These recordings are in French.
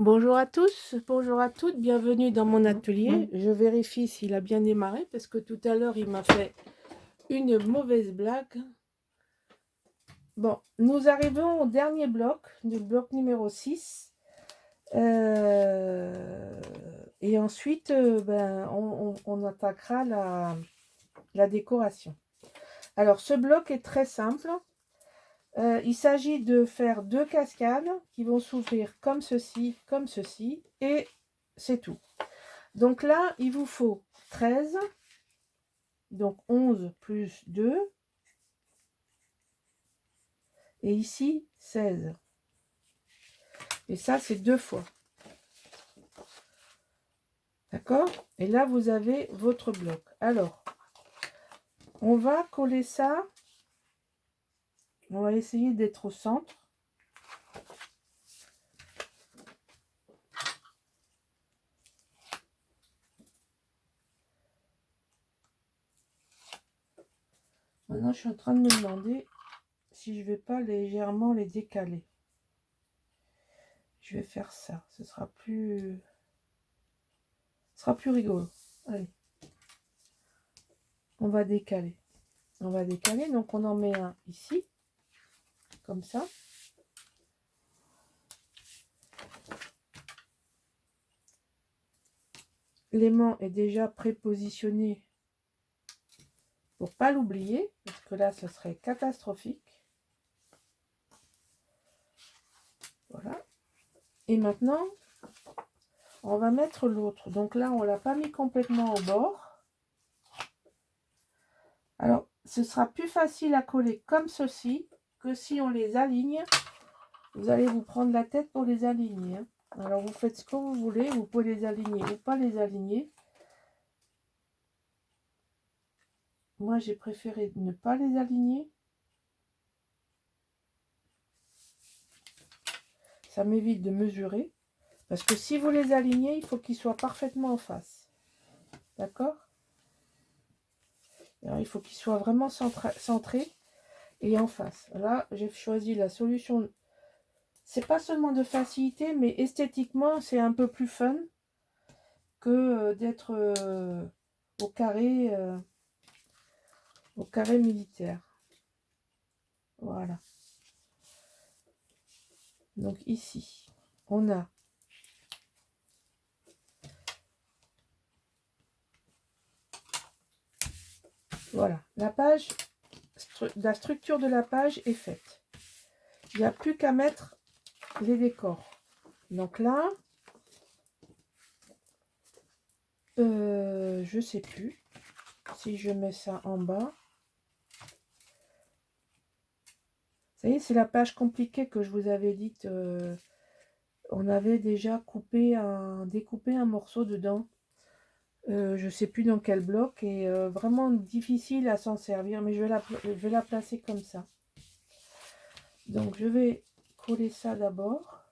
Bonjour à tous, bonjour à toutes, bienvenue dans mon atelier. Je vérifie s'il a bien démarré parce que tout à l'heure il m'a fait une mauvaise blague. Bon, nous arrivons au dernier bloc, le bloc numéro 6. Et ensuite, on attaquera la décoration. Alors, ce bloc est très simple. Il s'agit de faire 2 cascades qui vont s'ouvrir comme ceci, et c'est tout. Donc là, il vous faut 13, donc 11 plus 2, et ici 16. Et ça, c'est 2 fois. D'accord? Et là, vous avez votre bloc. Alors, on va coller ça. On va essayer d'être au centre. Maintenant, je suis en train de me demander si je ne vais pas légèrement les décaler. Je vais faire ça. Ce sera plus rigolo. Allez. On va décaler. Donc on en met un ici. Comme ça. L'aimant est déjà prépositionné pour pas l'oublier, parce que là, ce serait catastrophique. Voilà. Et maintenant, on va mettre l'autre. Donc là, on l'a pas mis complètement au bord. Alors, ce sera plus facile à coller comme ceci que si on les aligne. Vous allez vous prendre la tête pour les aligner. Hein. Alors, vous faites ce que vous voulez. Vous pouvez les aligner ou pas les aligner. Moi, j'ai préféré ne pas les aligner. Ça m'évite de mesurer. Parce que si vous les alignez, il faut qu'ils soient parfaitement en face. D'accord? Alors, il faut qu'ils soient vraiment centrés et en face. Là, j'ai choisi la solution. C'est pas seulement de facilité, mais esthétiquement, c'est un peu plus fun que d'être au carré militaire. Voilà. Donc ici, on a voilà, la structure de la page est faite. Il n'y a plus qu'à mettre les décors. Donc là, je sais plus si je mets ça en bas. Ça y est, c'est la page compliquée que je vous avais dite. On avait déjà découpé un morceau dedans. Je ne sais plus dans quel bloc. Et vraiment difficile à s'en servir. Mais je vais la placer comme ça. Donc je vais coller ça d'abord.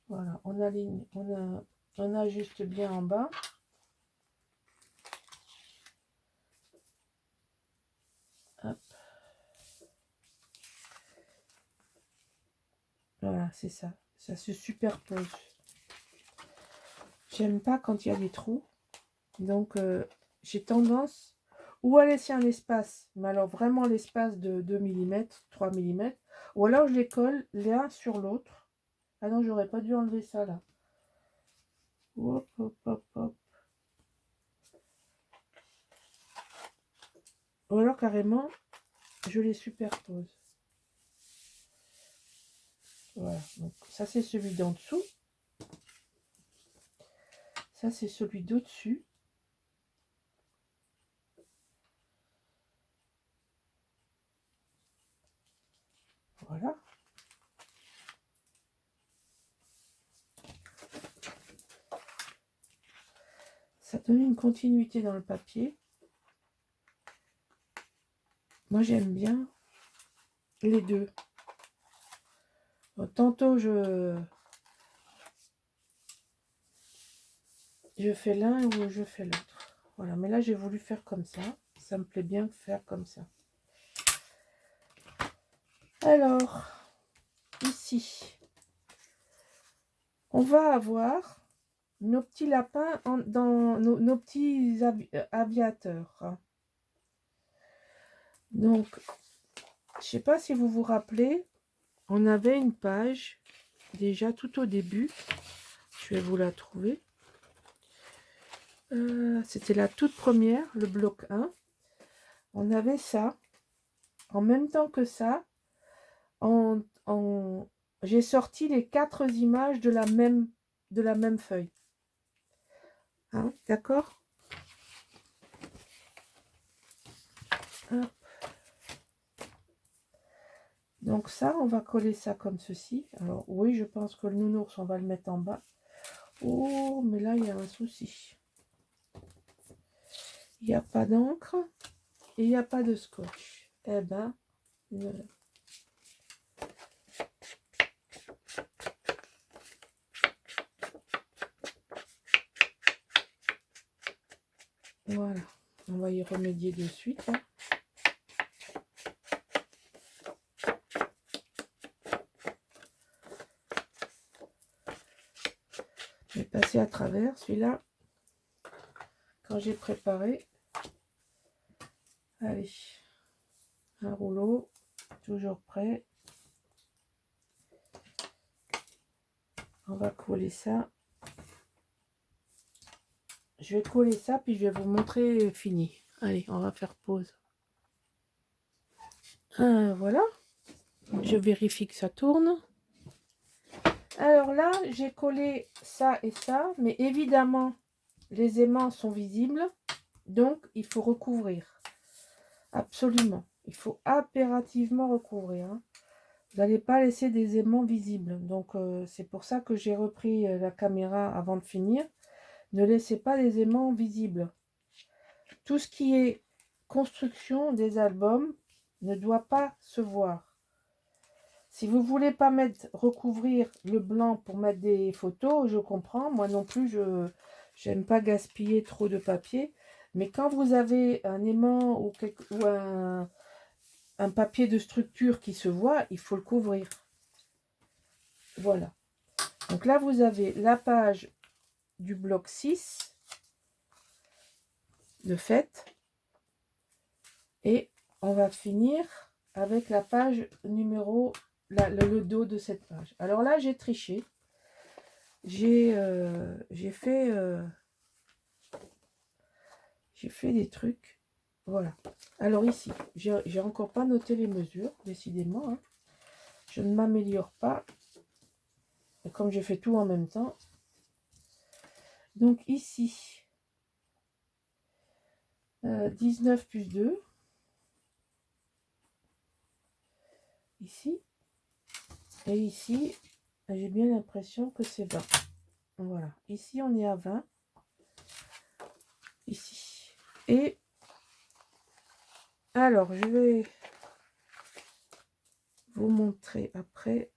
Voilà, on aligne, on ajuste bien en bas. Hop. Voilà, c'est ça. Ça se superpose. J'aime pas quand il y a des trous. Donc, j'ai tendance ou à laisser un espace, mais alors vraiment l'espace de 2 mm, 3 mm, ou alors je les colle l'un sur l'autre. Ah non, j'aurais pas dû enlever ça là. Hop, hop, hop, hop. Ou alors carrément, je les superpose. Voilà, donc ça c'est celui d'en dessous. Ça c'est celui d'au-dessus. Voilà. Ça donne une continuité dans le papier. Moi j'aime bien les deux. Tantôt je fais l'un ou je fais l'autre. Voilà, mais là j'ai voulu faire comme ça. Ça me plaît bien de faire comme ça. Alors, ici, on va avoir nos petits lapins dans nos petits aviateurs. Donc, je ne sais pas si vous vous rappelez, on avait une page déjà tout au début. Je vais vous la trouver. C'était la toute première, le bloc 1. On avait ça. En même temps que ça, j'ai sorti les 4 images de la même feuille. Hein, d'accord? Hop. Donc ça, on va coller ça comme ceci. Alors oui, je pense que le nounours, on va le mettre en bas. Oh, mais là, il y a un souci. Il n'y a pas d'encre et il n'y a pas de scotch. Eh ben, voilà. On va y remédier de suite. Hein. Je vais passer à travers celui-là. Quand j'ai préparé. Allez. Un rouleau. Toujours prêt. On va coller ça. Je vais coller ça, puis je vais vous montrer fini. Allez, on va faire pause. Voilà. Je vérifie que ça tourne. Alors là, j'ai collé ça et ça, mais évidemment, les aimants sont visibles, donc il faut recouvrir. Absolument. Il faut impérativement recouvrir. Hein. Vous n'allez pas laisser des aimants visibles. Donc, c'est pour ça que j'ai repris la caméra avant de finir. Ne laissez pas les aimants visibles. Tout ce qui est construction des albums ne doit pas se voir. Si vous voulez pas recouvrir le blanc pour mettre des photos, je comprends. Moi non plus, je n'aime pas gaspiller trop de papier. Mais quand vous avez un aimant ou un papier de structure qui se voit, il faut le couvrir. Voilà. Donc là, vous avez la page du bloc 6 de fait. Et on va finir avec la page numéro, le dos de cette page. Alors là, j'ai triché. J'ai fait des trucs. Voilà. Alors ici, j'ai encore pas noté les mesures, décidément. Hein. Je ne m'améliore pas. Et comme j'ai fait tout en même temps. Donc ici, 19 plus 2. Ici. Et ici, j'ai bien l'impression que c'est 20. Voilà. Ici, on est à 20. Ici. Et alors, je vais vous montrer après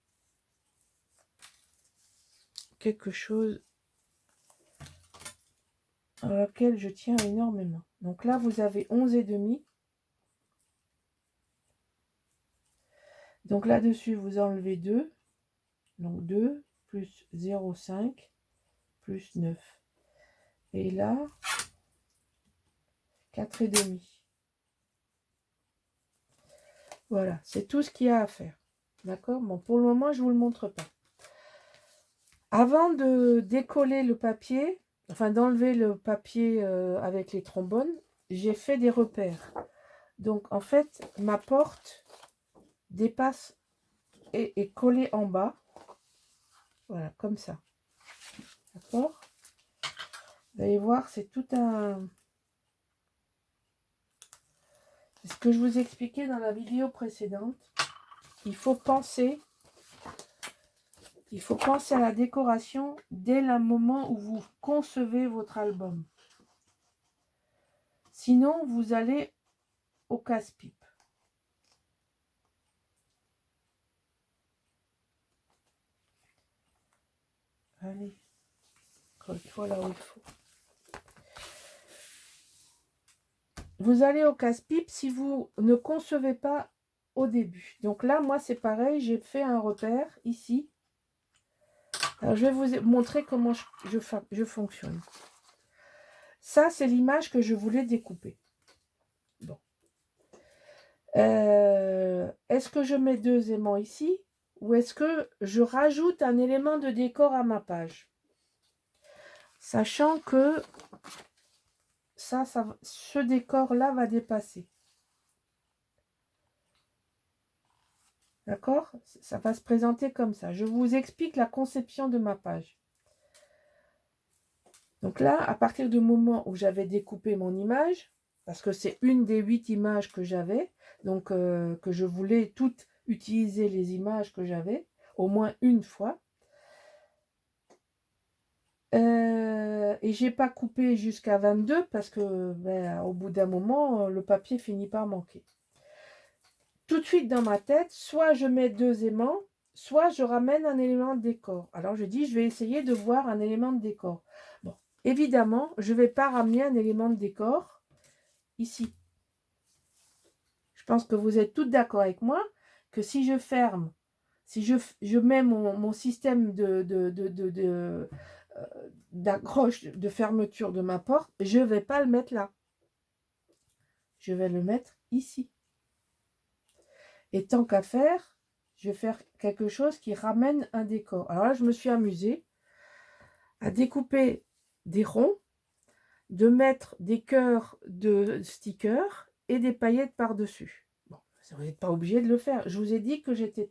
quelque chose à laquelle je tiens énormément. Donc là, vous avez 11,5. Donc là-dessus, vous enlevez 2. Donc 2 plus 0,5 plus 9. Et là, 4,5. Voilà, c'est tout ce qu'il y a à faire. D'accord? Bon, pour le moment, je ne vous le montre pas. Avant de décoller le papier, enfin d'enlever le papier avec les trombones, j'ai fait des repères. Donc en fait, ma porte dépasse et est collée en bas. Voilà, comme ça. D'accord? Vous allez voir, c'est tout un... C'est ce que je vous expliquais dans la vidéo précédente. Il faut penser à la décoration dès le moment où vous concevez votre album. Sinon, vous allez au casse-pipe. Allez, colle-toi là où il faut. Vous allez au casse-pipe si vous ne concevez pas au début. Donc là, moi, c'est pareil, j'ai fait un repère ici. Alors, je vais vous montrer comment je fonctionne. Ça, c'est l'image que je voulais découper. Bon. Est-ce que je mets 2 aimants ici ou est-ce que je rajoute un élément de décor à ma page? Sachant que ce décor-là va dépasser. D'accord? Ça va se présenter comme ça. Je vous explique la conception de ma page. Donc là, à partir du moment où j'avais découpé mon image, parce que c'est une des 8 images que j'avais, donc que je voulais toutes utiliser les images que j'avais, au moins une fois. Et j'ai pas coupé jusqu'à 22 parce que au bout d'un moment, le papier finit par manquer. Tout de suite dans ma tête, soit je mets 2 aimants, soit je ramène un élément de décor. Alors je dis, je vais essayer de voir un élément de décor. Bon, évidemment, je ne vais pas ramener un élément de décor ici. Je pense que vous êtes toutes d'accord avec moi que si je ferme, si je mets mon système d'accroche, de fermeture de ma porte, je ne vais pas le mettre là. Je vais le mettre ici. Et tant qu'à faire, je vais faire quelque chose qui ramène un décor. Alors là, je me suis amusée à découper des ronds, de mettre des cœurs de stickers et des paillettes par-dessus. Bon, vous n'êtes pas obligé de le faire. Je vous ai dit que j'étais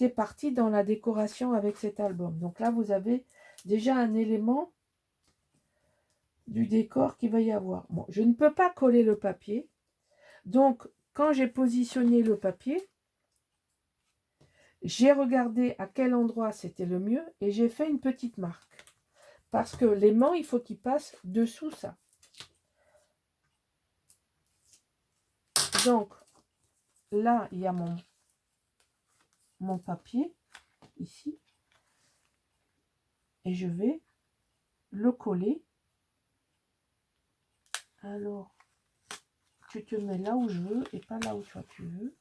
partie dans la décoration avec cet album. Donc là, vous avez déjà un élément du décor qu'il va y avoir. Bon, je ne peux pas coller le papier. Donc, quand j'ai positionné le papier, j'ai regardé à quel endroit c'était le mieux et j'ai fait une petite marque. Parce que l'aimant, il faut qu'il passe dessous ça. Donc, là, il y a mon papier, ici. Et je vais le coller. Alors, tu te mets là où je veux et pas là où toi tu veux.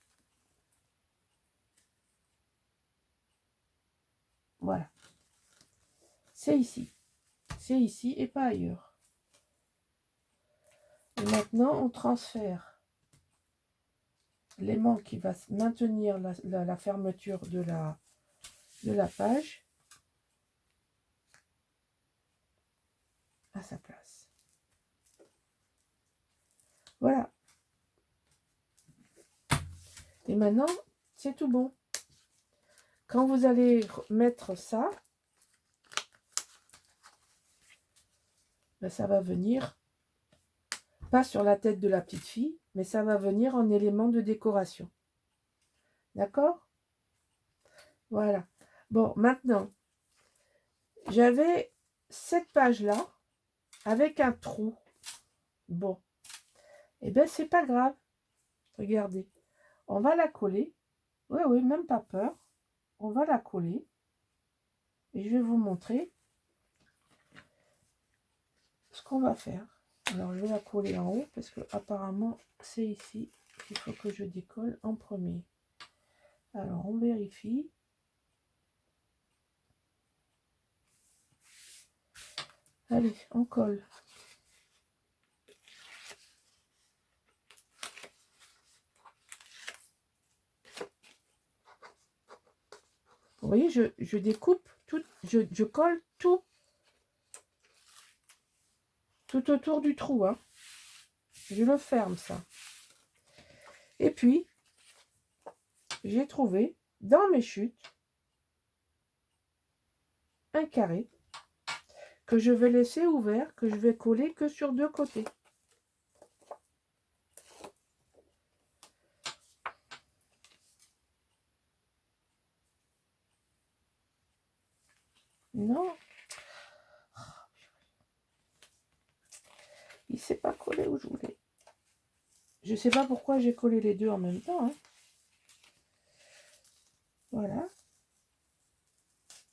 Voilà. C'est ici. C'est ici et pas ailleurs. Et maintenant, on transfère l'aimant qui va maintenir la fermeture de la page à sa place. Voilà. Et maintenant, c'est tout bon. Quand vous allez mettre ça, ben ça va venir, pas sur la tête de la petite fille, mais ça va venir en élément de décoration. D'accord? Voilà. Bon, maintenant, j'avais cette page-là avec un trou. Bon. Eh bien, c'est pas grave. Regardez. On va la coller. Oui, oui, même pas peur. On va la coller. Et je vais vous montrer ce qu'on va faire. Alors, je vais la coller en haut parce que apparemment, c'est ici qu'il faut que je décolle en premier. Alors, on vérifie. Allez, on colle. Vous voyez, je découpe tout, je colle tout autour du trou. Hein. Je le ferme, ça. Et puis, j'ai trouvé dans mes chutes un carré que je vais laisser ouvert, que je vais coller que sur 2 côtés. Non. Il ne s'est pas collé où je voulais. Je ne sais pas pourquoi j'ai collé les deux en même temps. Hein. Voilà.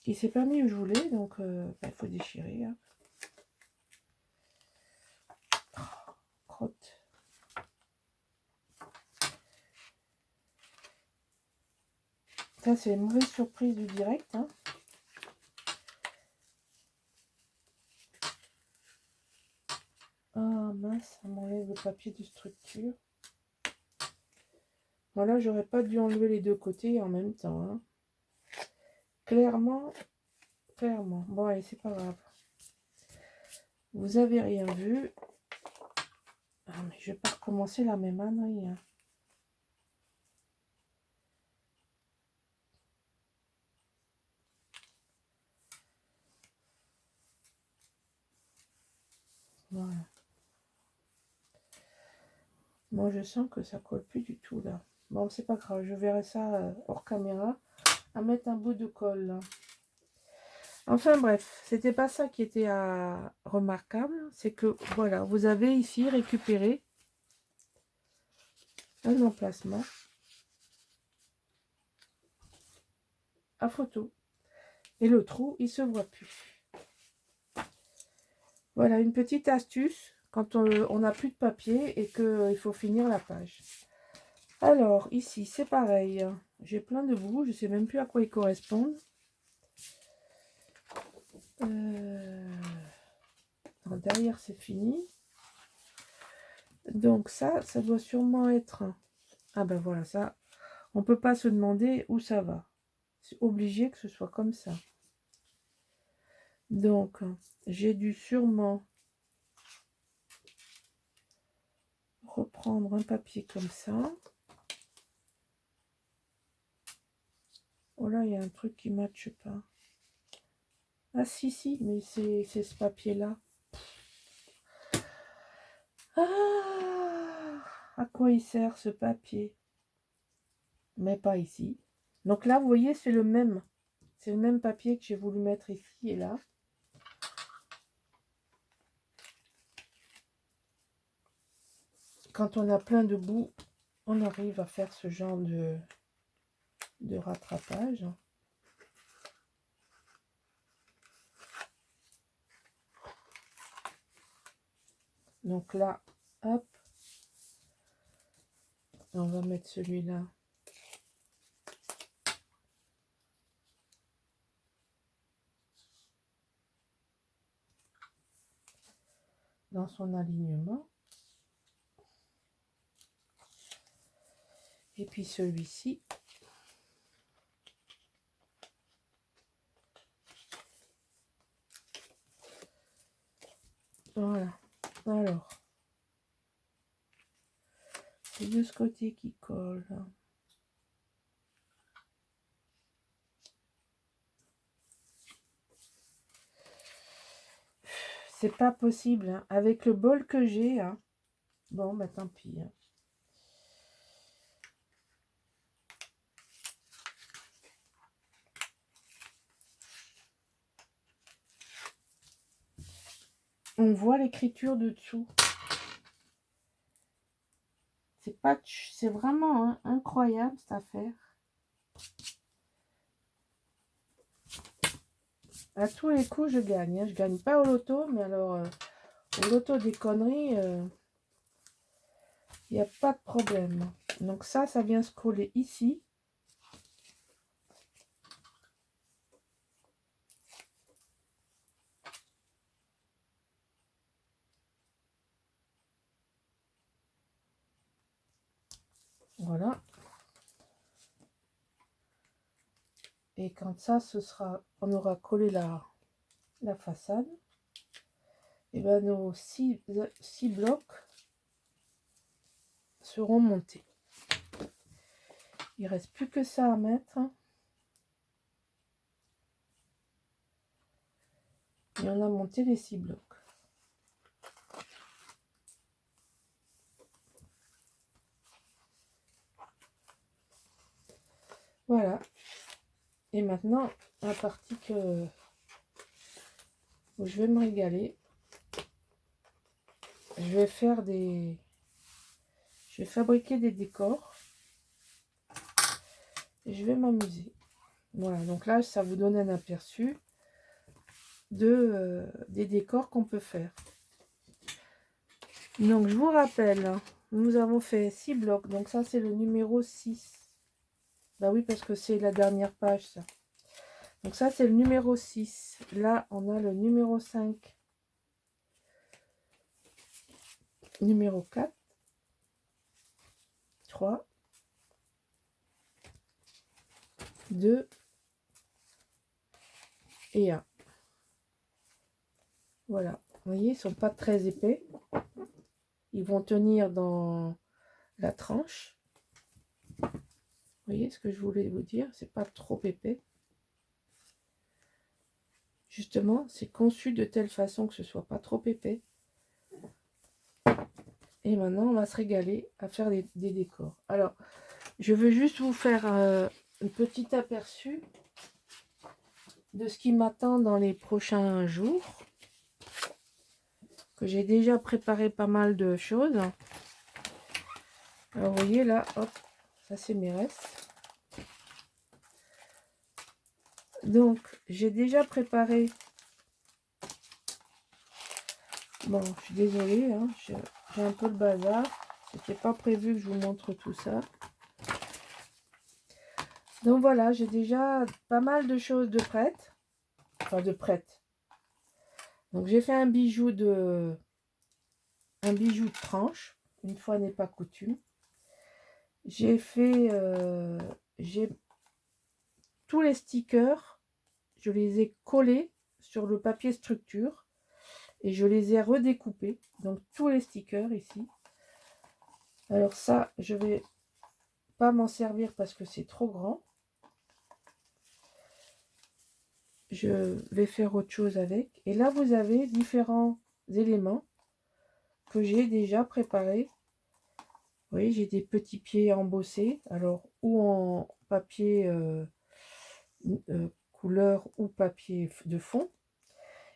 Il ne s'est pas mis où je voulais, donc il faut déchirer. Hein. Oh, crotte. Ça, c'est une mauvaise surprise du direct. Hein. Ah mince, ça m'enlève le papier de structure. Voilà, j'aurais pas dû enlever les deux côtés en même temps. Hein. Clairement. Bon, allez, c'est pas grave. Vous avez rien vu. Ah, mais je vais pas recommencer la même ânerie. Hein. Voilà. Moi, je sens que ça colle plus du tout là. Bon, c'est pas grave, je verrai ça hors caméra. À mettre un bout de colle là. Enfin bref, c'était pas ça qui était remarquable. C'est que voilà, vous avez ici récupéré un emplacement à photo. Et le trou, il se voit plus. Voilà une petite astuce quand on n'a plus de papier et qu'il faut finir la page. Alors, ici, c'est pareil. J'ai plein de bouts, je ne sais même plus à quoi ils correspondent. Derrière, c'est fini. Donc ça doit sûrement être... Ah ben voilà, ça, on ne peut pas se demander où ça va. C'est obligé que ce soit comme ça. Donc, j'ai dû sûrement reprendre un papier comme ça. Oh là, il y a un truc qui ne matche pas. Ah si, mais c'est ce papier-là. Ah, à quoi il sert ce papier? Mais pas ici. Donc là, vous voyez, c'est le même. C'est le même papier que j'ai voulu mettre ici et là. Quand on a plein de bouts, on arrive à faire ce genre de rattrapage. Donc là, hop, on va mettre celui-là. Dans son alignement. Et puis celui-ci. Voilà. Alors, c'est de ce côté qui colle. C'est pas possible. Hein. Avec le bol que j'ai, hein. Bon, bah tant pis. Hein. On voit l'écriture de dessous. C'est vraiment hein, incroyable cette affaire. À tous les coups, je gagne. Hein. Je gagne pas au loto, mais alors au loto des conneries, il n'y a pas de problème. Donc ça vient se coller ici. Voilà. Et quand ça, on aura collé la façade, et bien nos 6 blocs seront montés. Il ne reste plus que ça à mettre. Et on a monté les 6 blocs. Voilà. Et maintenant, la partie où je vais me régaler, je vais fabriquer des décors. Et je vais m'amuser. Voilà, donc là, ça vous donne un aperçu des décors qu'on peut faire. Donc, je vous rappelle, nous avons fait 6 blocs. Donc, ça, c'est le numéro 6. Bah oui, parce que c'est la dernière page, ça. Donc ça, c'est le numéro 6. Là, on a le numéro 5. Numéro 4. 3. 2. Et 1. Voilà. Vous voyez, ils ne sont pas très épais. Ils vont tenir dans la tranche. Vous voyez ce que je voulais vous dire? C'est pas trop épais. Justement, c'est conçu de telle façon que ce soit pas trop épais. Et maintenant, on va se régaler à faire des décors. Alors, je veux juste vous faire un petit aperçu de ce qui m'attend dans les prochains jours. Que j'ai déjà préparé pas mal de choses. Alors, vous voyez là, hop, ça c'est mes restes. Donc, j'ai déjà préparé. Bon, je suis désolée, hein, j'ai un peu le bazar. C'était pas prévu que je vous montre tout ça. Donc voilà, j'ai déjà pas mal de choses de prêtes. Enfin, de prêtes. Donc j'ai fait un bijou de tranche. Une fois n'est pas coutume. J'ai fait j'ai tous les stickers. Je les ai collés sur le papier structure. Et je les ai redécoupés. Donc tous les stickers ici. Alors ça, je vais pas m'en servir parce que c'est trop grand. Je vais faire autre chose avec. Et là, vous avez différents éléments que j'ai déjà préparés. Vous voyez, j'ai des petits pieds embossés. Alors, ou en papier couleur ou papier de fond.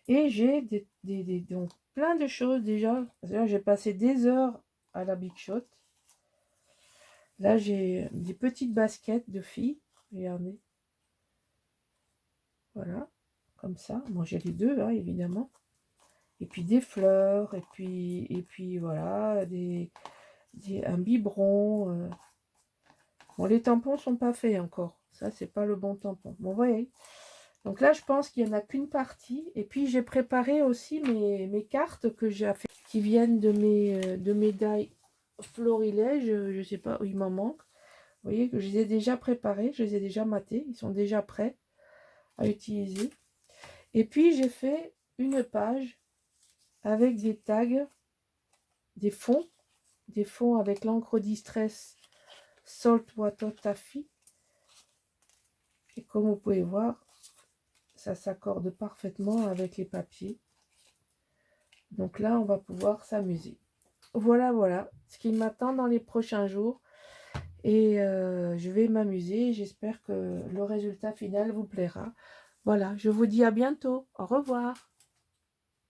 Et j'ai donc plein de choses déjà. Là, j'ai passé des heures à la Big Shot. Là, j'ai des petites baskets de filles. Regardez. Voilà, comme ça. Moi, j'ai les deux, hein, évidemment. Et puis des fleurs, et puis voilà, un biberon. Bon, les tampons sont pas faits encore. Ça, c'est pas le bon tampon. Bon, vous voyez. Donc là, je pense qu'il n'y en a qu'une partie. Et puis, j'ai préparé aussi mes cartes que j'ai fait, qui viennent de mes die florilèges. Je ne sais pas où il m'en manque. Vous voyez que je les ai déjà préparés. Je les ai déjà matés. Ils sont déjà prêts à utiliser. Et puis, j'ai fait une page avec des tags, des fonds avec l'encre Distress Saltwater Taffy. Et comme vous pouvez voir, ça s'accorde parfaitement avec les papiers. Donc là, on va pouvoir s'amuser. Voilà ce qui m'attend dans les prochains jours. Et je vais m'amuser. J'espère que le résultat final vous plaira. Voilà, je vous dis à bientôt. Au revoir.